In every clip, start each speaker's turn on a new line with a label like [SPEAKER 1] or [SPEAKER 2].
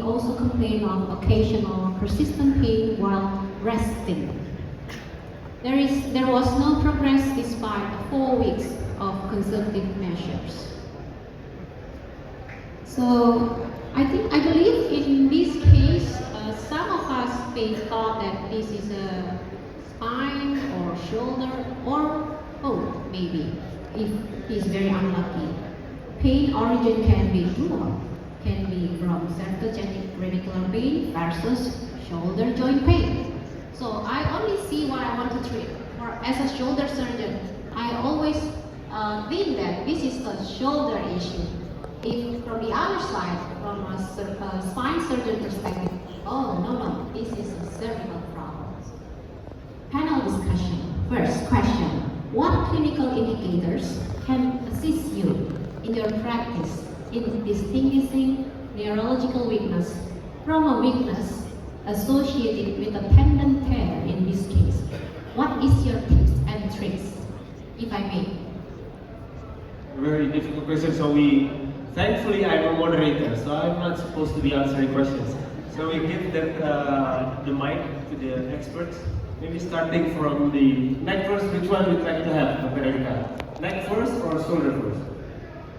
[SPEAKER 1] also complain of occasional persistent pain while resting. There was no progress despite 4 weeks of conservative measures. So I believe in this case, some of us may thought that this is a spine or shoulder or both, maybe, if he's very unlucky. Pain origin can be dual, can be from cervicogenic radicular pain versus shoulder joint pain. So I only see what I want to treat. Or as a shoulder surgeon, I always think that this is a shoulder issue. If from the other side, from a spine surgeon perspective, oh no, this is a cervical problem. Panel discussion. First question: what clinical indicators can assist you in your practice in distinguishing neurological weakness from a weakness associated with a tendon tear in this case? What is your tips and tricks, if I may?
[SPEAKER 2] Very difficult question. Thankfully, I'm a moderator, so I'm not supposed to be answering questions. So we give the mic to the experts. Maybe starting from the neck first. Which one would you like to have, Dr. Erika? Neck first or shoulder first?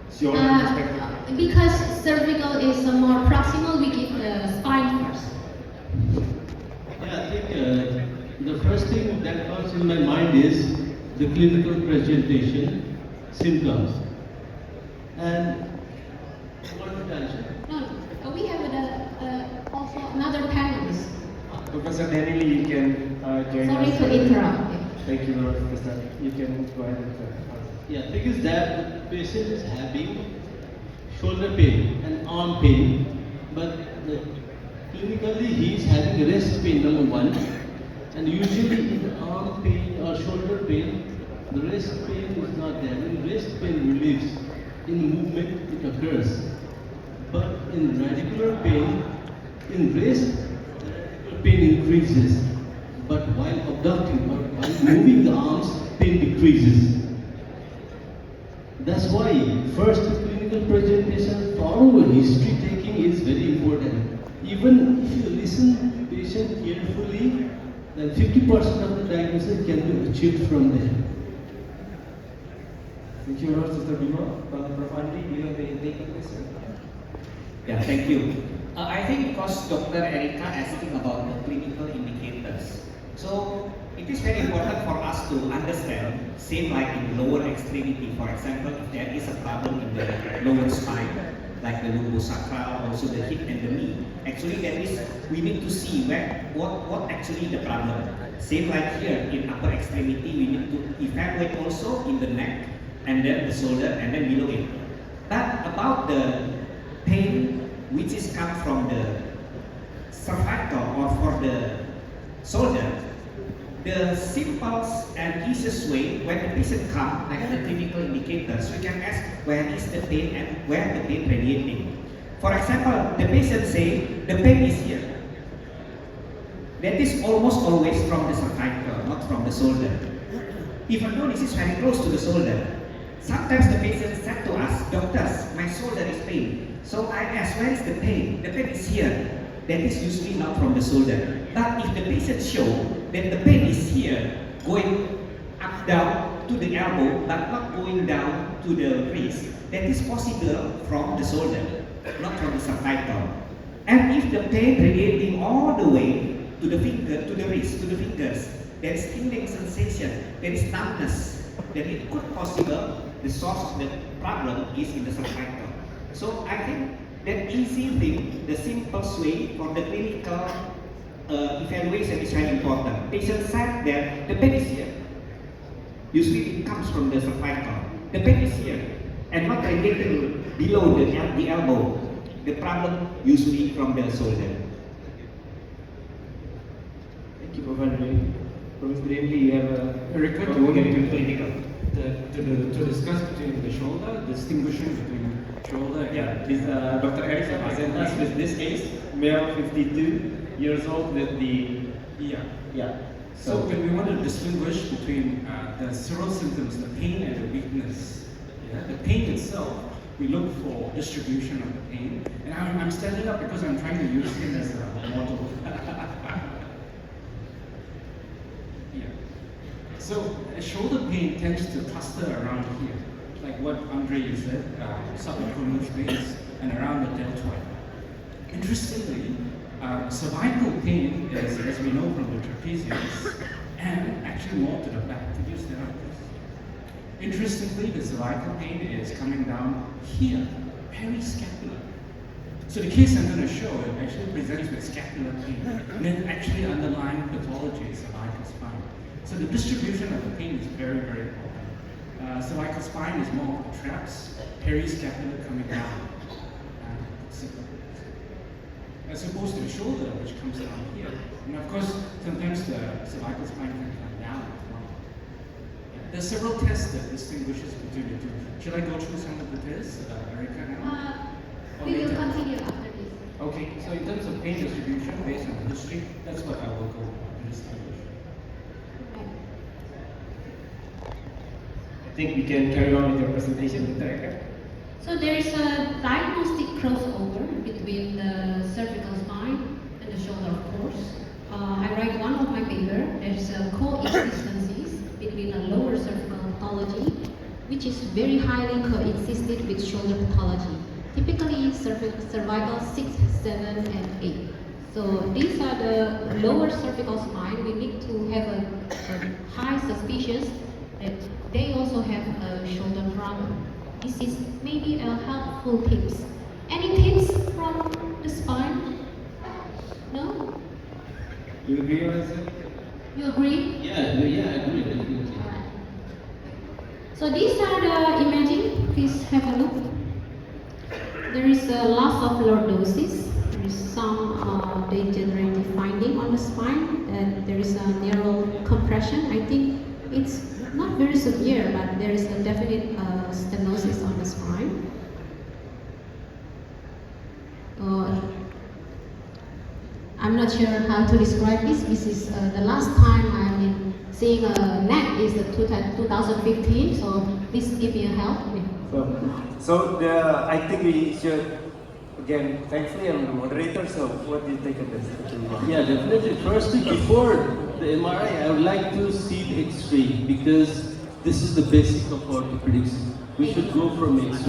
[SPEAKER 2] It's your perspective.
[SPEAKER 1] Because cervical is more proximal, we give the spine first.
[SPEAKER 3] Yeah, I think the first thing that comes in my mind is the clinical presentation, symptoms. And what did I answer?
[SPEAKER 1] No, we have also another panelist.
[SPEAKER 2] Professor Danny Lee, you can join
[SPEAKER 1] Sorry
[SPEAKER 2] us.
[SPEAKER 1] to interrupt.
[SPEAKER 2] Thank you, Professor. You can go ahead and answer.
[SPEAKER 3] Yeah, the thing is that the patient is having shoulder pain and arm pain, but clinically he is having wrist pain, number one. And usually in arm pain or shoulder pain, the wrist pain is not there. When wrist pain relieves, in movement it occurs. But in radicular pain, in wrist, the radicular pain increases. But while abducting or while moving the arms, pain decreases. That's why first clinical presentation thorough history taking is very important. Even if you listen to the patient carefully, then 50% of the diagnosis can be achieved from there.
[SPEAKER 2] Thank you, Dr. Bima. Prof. Andri, do you have any take on this?
[SPEAKER 4] Yeah, thank you. I think because Dr. Erika asking about the clinical indicators. So it is very important for us to understand, same like in lower extremity, for example, if there is a problem in the lower spine, like the lumbosacral, also the hip and the knee. Actually, we need to see what actually the problem. Same like here in upper extremity, we need to evaluate also in the neck and then the shoulder and then below it. But about the pain which is come from the cervical or for the shoulder, the simplest and easiest way when the patient comes, like the clinical indicators, we can ask where is the pain and where the pain radiating. For example, the patient say the pain is here. That is almost always from the cervical, not from the shoulder. Even though this is very close to the shoulder, sometimes the patient said to us, doctors, my shoulder is pain. So I ask, where is the pain? The pain is here. That is usually not from the shoulder. But if the patient show that the pain is here, going up down to the elbow, but not going down to the wrist, that is possible from the shoulder, not from the cervical. And if the pain radiating all the way to the finger, to the wrist, to the fingers, there is tingling sensation, there is numbness, then it could possible the source of the problem is in the cervical. So I think that easy thing, the simplest way for the clinical evaluation is very important. Patient said that the pain is here. Usually it comes from the cervical. The pain is here and not radiating below the elbow. The problem usually from the shoulder.
[SPEAKER 2] Thank you, Prof. Andri. Professor Danny, you have a request to get into clinical.
[SPEAKER 5] To discuss between the shoulder, distinguishing between shoulder.
[SPEAKER 2] Yeah, this Dr. Erika present us with this case, male 52 years old with the
[SPEAKER 5] yeah. So when we want to distinguish between the several symptoms, the pain and the weakness, the pain itself we look for distribution of the pain. And I'm standing up because I'm trying to use it as a model. Yeah. So shoulder pain tends to cluster around here, like what Andre you said, subacromial space and around the deltoid. Interestingly, cervical pain is, as we know from the trapezius, and actually more to the back. Could you stand up, please? Interestingly, the cervical pain is coming down here, periscapular. So the case I'm going to show, it actually presents with scapular pain, and then actually underlying pathology is cervical spine. So the distribution of the pain is very, very important. Cervical spine is more of the traps, periscapular coming down. As opposed to the shoulder, which comes down here. And of course, sometimes the cervical spine can come down as well. Yeah. There's several tests that distinguishes between the two. Should I go through some of the tests, Erika, now?
[SPEAKER 1] We will continue after this.
[SPEAKER 5] Okay, so in terms of pain distribution based on the history, that's what I will go and distinguish.
[SPEAKER 2] I think we can carry on with your presentation, Dr. Eka.
[SPEAKER 1] So there is a diagnostic crossover between the cervical spine and the shoulder, of course. I write one of my paper. There's a coexistences between a lower cervical pathology, which is very highly coexisted with shoulder pathology. Typically, cervical 6, 7, and 8. So these are the lower cervical spine. We need to have a high suspicion that they also have a shoulder problem. This is maybe a helpful tips. Any tips from the spine? No?
[SPEAKER 2] You agree with it?
[SPEAKER 1] You agree?
[SPEAKER 3] Yeah, I agree. Definitely.
[SPEAKER 1] Alright. So these are the imaging. Please have a look. There is a loss of lordosis. There is some degenerative finding on the spine. And there is a neural compression. I think it's not very severe, but there is a definite stenosis on the spine. I'm not sure how to describe this. This is the last time I've been seeing a neck is 2015, so please give me a help.
[SPEAKER 2] I think we should, again, thankfully I'm the moderator, so what do you think of this?
[SPEAKER 3] Yeah, definitely. Firstly, before the MRI, I would like to see the X-ray because this is the basic of orthopedics. We should go from X-ray.